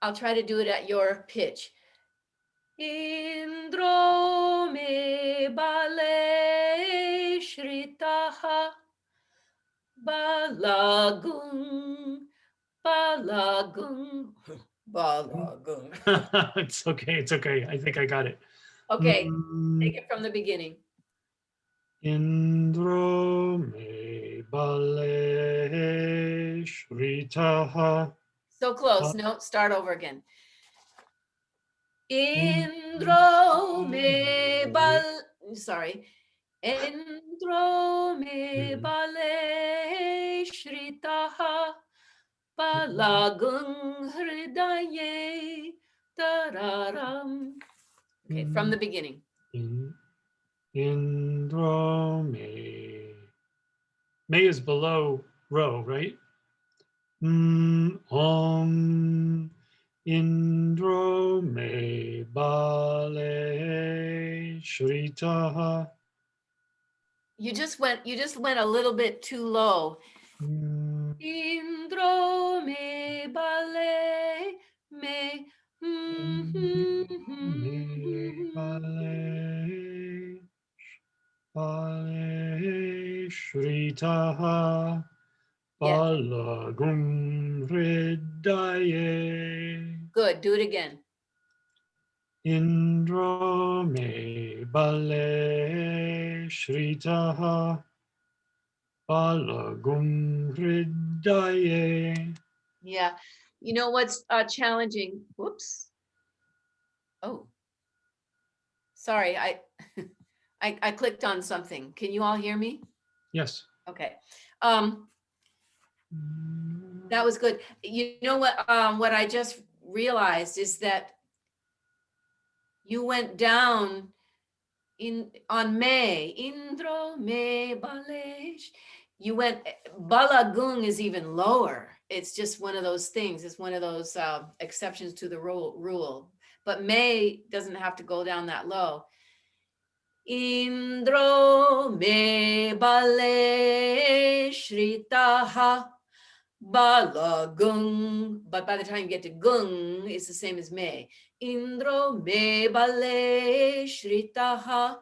I'll try to do it at your pitch. Indro me Balagung, balagung, balagung. It's okay. It's okay. I think I got it. Okay, Mm, take it from the beginning. Indro me bale shritaha. So close. No, start over again. Indro Indro me bal. Sorry. Indro me bale shritaha balagung hridaye tararam. Okay, from the beginning. Indro me. May is below Ro, right? Om Indro me bale shritaha. You just went a little bit too low. Indro me bale me. Me bale shritaha. Yeah, Balagum hridaye. good. Do it again. Indro me bale shritaha. Balagum hridaye. Yeah. You know what's challenging? Whoops. Oh, sorry. I clicked on something. Can you all hear me? Yes. Okay. That was good. You know what I just realized is that you went down on May. Indro me balesh. You went balagung is even lower. It's just one of those things. It's one of those exceptions to the rule. But May doesn't have to go down that low. Indro me balesh ritaha balagung. But by the time you get to gung, it's the same as May. Indro me balesh ritaha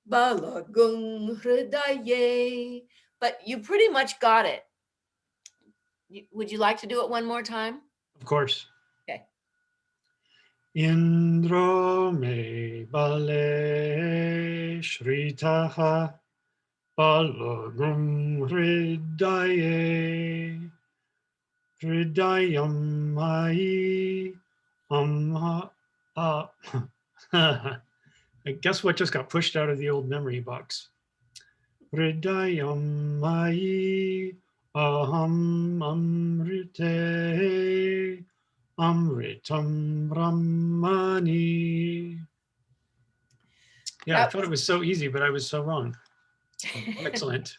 balagung hridaye. But you pretty much got it. Would you like to do it one more time? Of course. Okay. Indro me bale shritaha. Balagum hridaye. Hridayam mai amha. Guess what just got pushed out of the old memory box? Hridayam mai aham amrite amritam brahmani. Yeah, I thought it was so easy, but I was so wrong. Excellent.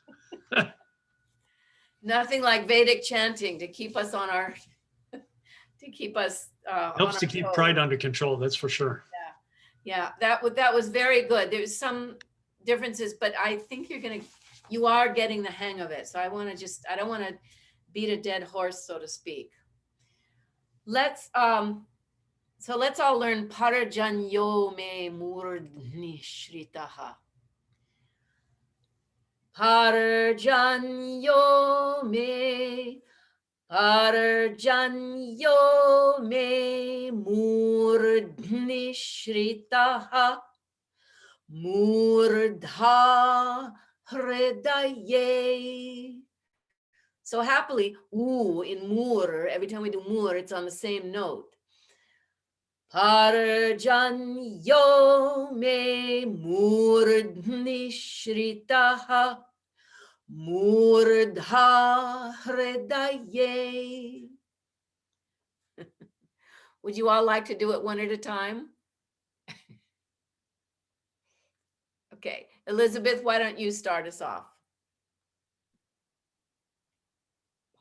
Nothing like Vedic chanting to keep us on our Helps to keep pride under control, that's for sure. Yeah, that was very good. There's some differences, but I think you are getting the hang of it. So I don't want to beat a dead horse, so to speak. Let's all learn Parajanyo me murdni shritaha. Parajanyo me murdni shritaha murdha hridaye. So happily, ooh, in mur, every time we do mur, it's on the same note. Parajanyo me murdni shritaha murdha hridaye. Would you all like to do it one at a time? Okay, Elizabeth, why don't you start us off?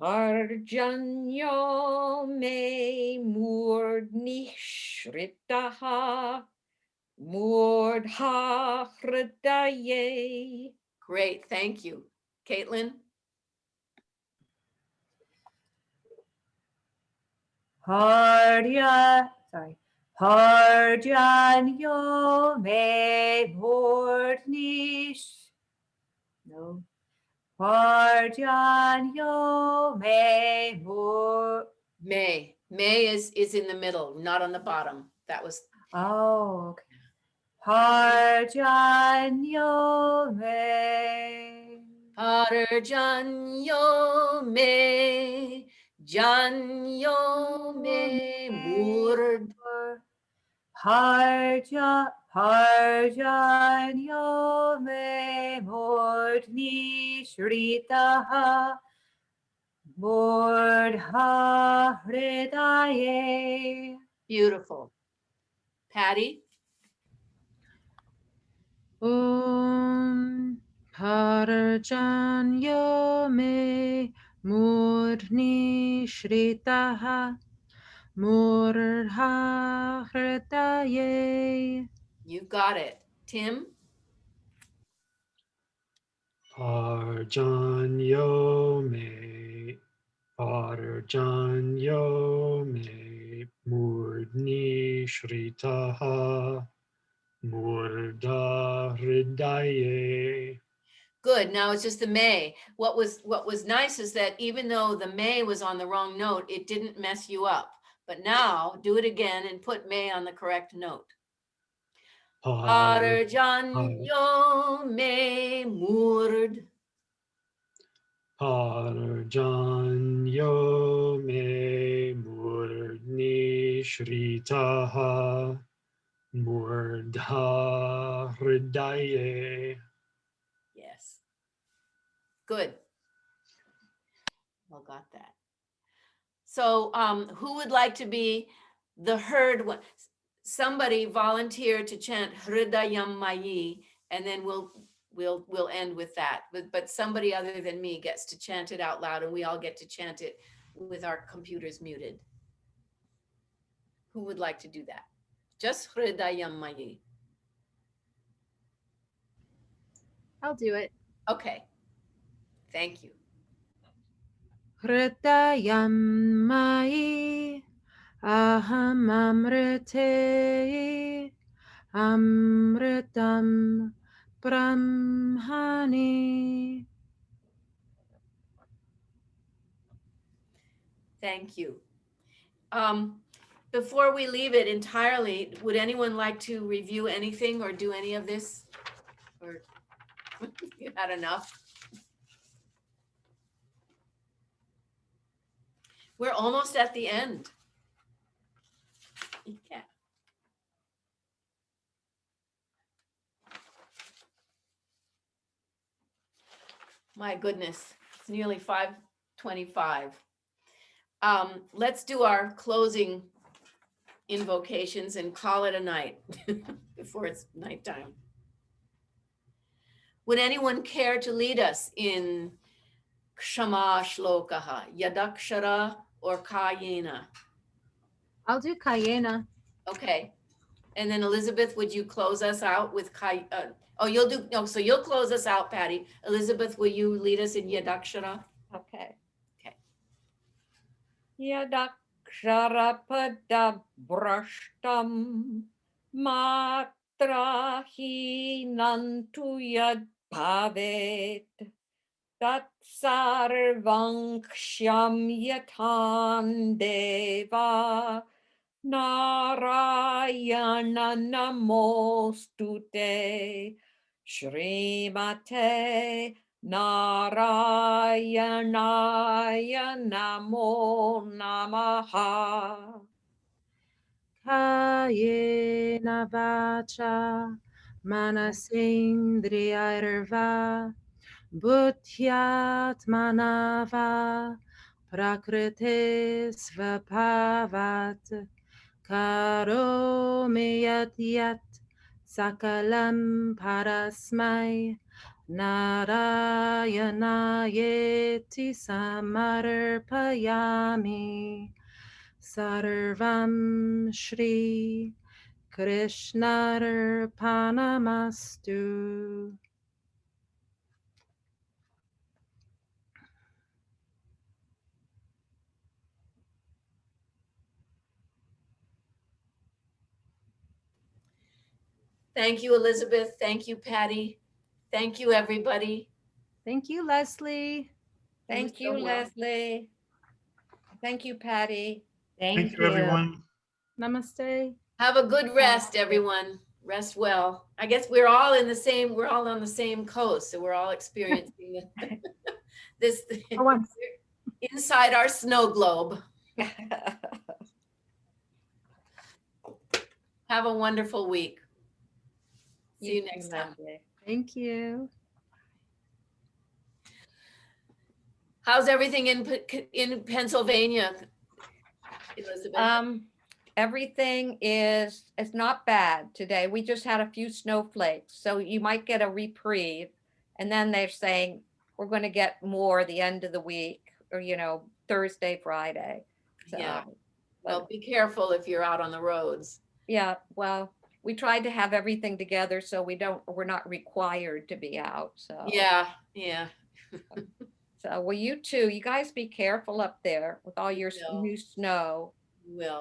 Parjanyo me murdni shritaha murdha hridaye. Great, thank you. Caitlin? Parjanyo me murdnish. No. Parjanyo me mur. May. May is in the middle, not on the bottom. That was Oh, okay. Parjanyo me. Parjanyo me. Janyo me murd. Parjanyo me murdni shritaha murdha hridaye. Beautiful. Patty? Om Parjanyo me murni shritaha murha hritaye. You got it. Tim? Parjanyo me, Parjanyo me, Murdni Shritaha, Murda Hridaye. Good. Now it's just the may. What was nice is that even though the may was on the wrong note, it didn't mess you up. But now do it again and put may on the correct note. Parjanyo me murd. Parjanyo me, Murdni Shritaha, Murda Hridaye. Yes. Good. Well, got that. So who would like to be the heard one? Somebody volunteer to chant Hridayam Mayi, and then we'll end with that. But somebody other than me gets to chant it out loud, and we all get to chant it with our computers muted. Who would like to do that? Just Hridayam Mayi. I'll do it. Okay. Thank you. Hridayam mai aham amrite amritam brahmani. Thank you. Before we leave it entirely, would anyone like to review anything or do any of this? Or you had enough? We're almost at the end. Yeah. My goodness, it's nearly 5:25. Let's do our closing invocations and call it a night before it's nighttime. Would anyone care to lead us in Kshama Shlokaha, Yadakshara or Kayena? I'll do Kayena. Okay. And then Elizabeth, would you close us out with oh, you'll do, no, so you'll close us out, Patty. Elizabeth, will you lead us in Yadakshara? Okay. Okay. Yadaksarapada brashtam matrahi nantu yad bhavet tat sarvanksham yatan deva Narayana namostute Shrimate Narayanaya namo namaha. Kayena vacha manasindriyarva buddhyat manava prakriti svapavat karomi yat sakalam parasmai Narayanayeti samarpayami Sarvam Shri Krishnarpanamastu. Thank you, Elizabeth. Thank you, Patty. Thank you, everybody. Thank you, Leslie. Thank so you, welcome. Leslie. Thank you, Patty. Thank Thank you, everyone. Namaste. Have a good rest, everyone. Rest well. I guess we're all on the same coast, so we're all experiencing this For once. inside our snow globe. Have a wonderful week. See you too, next time. Leslie. Thank you. How's everything in Pennsylvania, Elizabeth? Everything is not bad today. We just had a few snowflakes, so you might get a reprieve. And then they're saying we're going to get more the end of the week, or Thursday, Friday. So, Yeah. but, Well, be careful if you're out on the roads. yeah. Well, we tried to have everything together so we're not required to be out. So Yeah, yeah. So well, you too. You guys be careful up there with all your No. new snow. Will.